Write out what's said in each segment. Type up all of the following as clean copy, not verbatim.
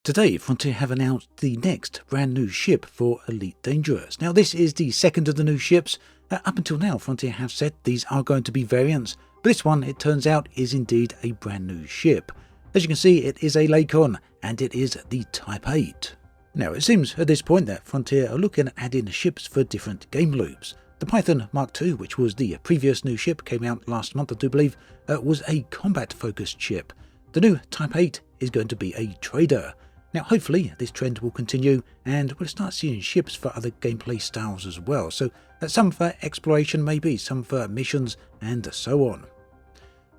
Today, Frontier have announced the next brand new ship for Elite Dangerous. Now, this is the second of the new ships. Up until now, Frontier have said these are going to be variants, but this one, it turns out, is indeed a brand new ship. As you can see, it is a Lakon, and it is the Type-8. Now, it seems at this point that Frontier are looking at adding ships for different game loops. The Python Mark II, which was the previous new ship, came out last month, I do believe, was a combat-focused ship. The new Type-8 is going to be a trader. Now, hopefully, this trend will continue, and we'll start seeing ships for other gameplay styles as well. So, some for exploration maybe, some for missions, and so on.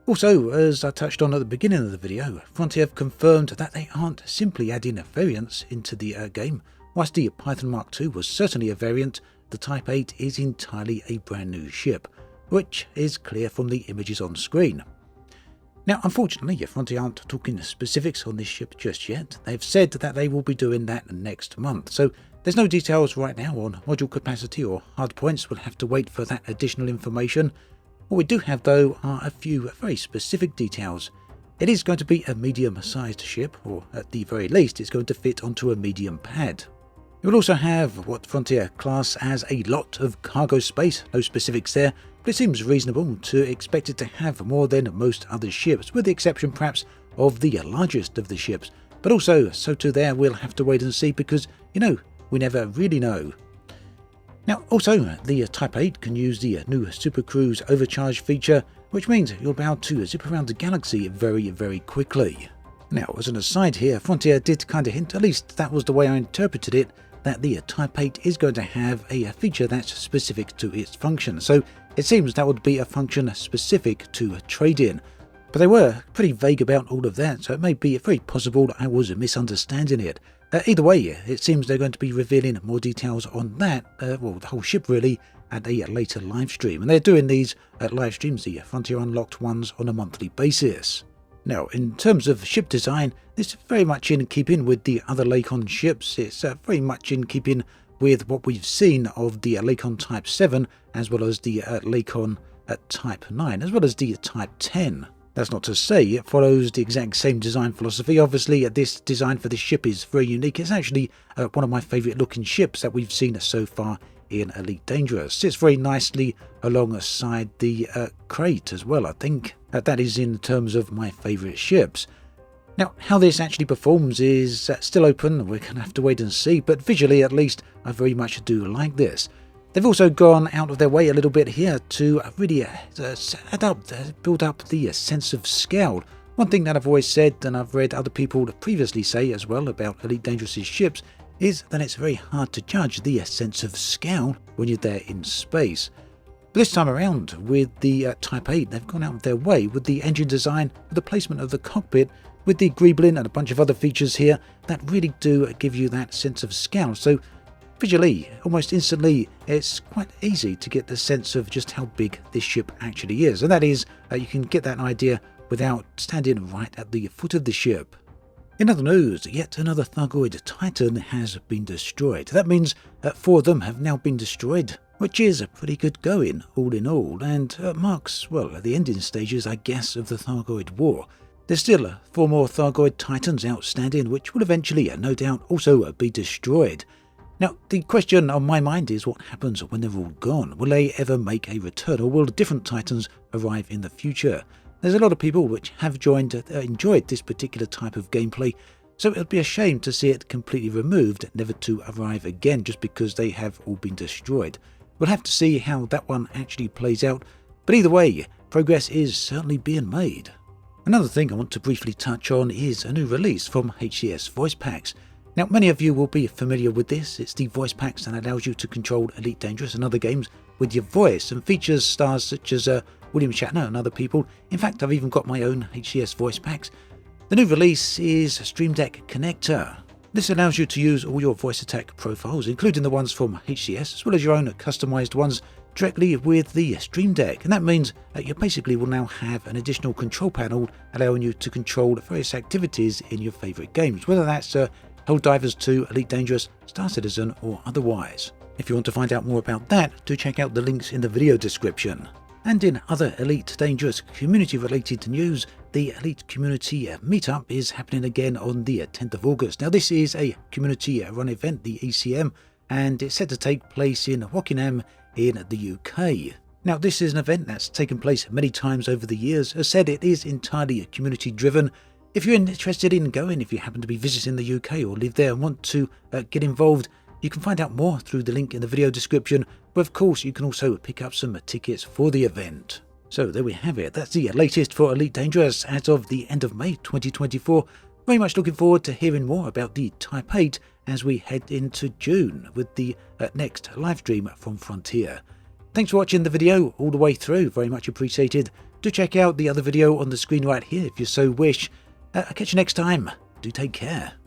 Also, as I touched on at the beginning of the video, Frontier have confirmed that they aren't simply adding variants into the game. Whilst the Python Mark II was certainly a variant, the Type-8 is entirely a brand new ship, which is clear from the images on screen. Now, unfortunately, Frontier aren't talking specifics on this ship just yet. They've said that they will be doing that next month, so there's no details right now on module capacity or hard points. We'll have to wait for that additional information. What we do have, though, are a few very specific details. It is going to be a medium-sized ship, or at the very least, it's going to fit onto a medium pad. It will also have what Frontier class as a lot of cargo space, no specifics there, but it seems reasonable to expect it to have more than most other ships, with the exception perhaps of the largest of the ships. But also, so too there, we'll have to wait and see because, we never really know. Now, also, the Type-8 can use the new Super Cruise overcharge feature, which means you'll be able to zip around the galaxy very, very quickly. Now, as an aside here, Frontier did kind of hint, at least that was the way I interpreted it, that the Type-8 is going to have a feature that's specific to its function. So it seems that would be a function specific to trade-in. But they were pretty vague about all of that, so it may be very possible that I was misunderstanding it. Either way, it seems they're going to be revealing more details on that, well, the whole ship really, at a later live stream. And they're doing these live streams, the Frontier Unlocked ones, on a monthly basis. Now, in terms of ship design, this is very much in keeping with the other Lakon ships. It's very much in keeping with what we've seen of the Lakon Type-7, as well as the Lakon Type-9, as well as the Type-10. That's not to say it follows the exact same design philosophy. Obviously, this design for this ship is very unique. It's actually one of my favourite looking ships that we've seen so far in Elite Dangerous. Sits very nicely alongside the crate as well, I think. That is in terms of my favourite ships. Now, how this actually performs is still open. We're going to have to wait and see, but visually at least, I very much do like this. They've also gone out of their way a little bit here to really build up the sense of scale. One thing that I've always said, and I've read other people previously say as well about Elite Dangerous' ships, is that it's very hard to judge the sense of scale when you're there in space. But this time around, with the Type-8, they've gone out of their way with the engine design, with the placement of the cockpit, with the greebling and a bunch of other features here that really do give you that sense of scale. So visually, almost instantly, it's quite easy to get the sense of just how big this ship actually is. And that is, you can get that idea without standing right at the foot of the ship. In other news, yet another Thargoid Titan has been destroyed. That means 4 of them have now been destroyed, which is a pretty good going, all in all, and marks, well, the ending stages, I guess, of the Thargoid War. There's still 4 more Thargoid Titans outstanding, which will eventually, no doubt, also be destroyed. Now, the question on my mind is what happens when they're all gone? Will they ever make a return, or will different Titans arrive in the future? There's a lot of people which have enjoyed this particular type of gameplay, so it would be a shame to see it completely removed, never to arrive again just because they have all been destroyed. We'll have to see how that one actually plays out, but either way, progress is certainly being made. Another thing I want to briefly touch on is a new release from HCS Voice Packs. Now, many of you will be familiar with this. It's the voice packs that allows you to control Elite Dangerous and other games with your voice, and features stars such as William Shatner and other people. In fact, I've even got my own HCS voice packs. The new release is Stream Deck Connector. This allows you to use all your voice attack profiles, including the ones from HCS, as well as your own customized ones, directly with the Stream Deck. And that means that you basically will now have an additional control panel allowing you to control various activities in your favorite games, whether that's Helldivers 2, Elite Dangerous, Star Citizen, or otherwise. If you want to find out more about that, do check out the links in the video description. And in other Elite Dangerous community-related news, the Elite Community Meetup is happening again on the 10th of August. Now, this is a community-run event, the ECM, and it's set to take place in Wokingham in the UK. Now, this is an event that's taken place many times over the years. As said, it is entirely community-driven. If you're interested in going, if you happen to be visiting the UK or live there and want to get involved, you can find out more through the link in the video description. But of course, you can also pick up some tickets for the event. So there we have it. That's the latest for Elite Dangerous as of the end of May 2024. Very much looking forward to hearing more about the Type 8 as we head into June with the next live stream from Frontier. Thanks for watching the video all the way through. Very much appreciated. Do check out the other video on the screen right here if you so wish. I'll catch you next time. Do take care.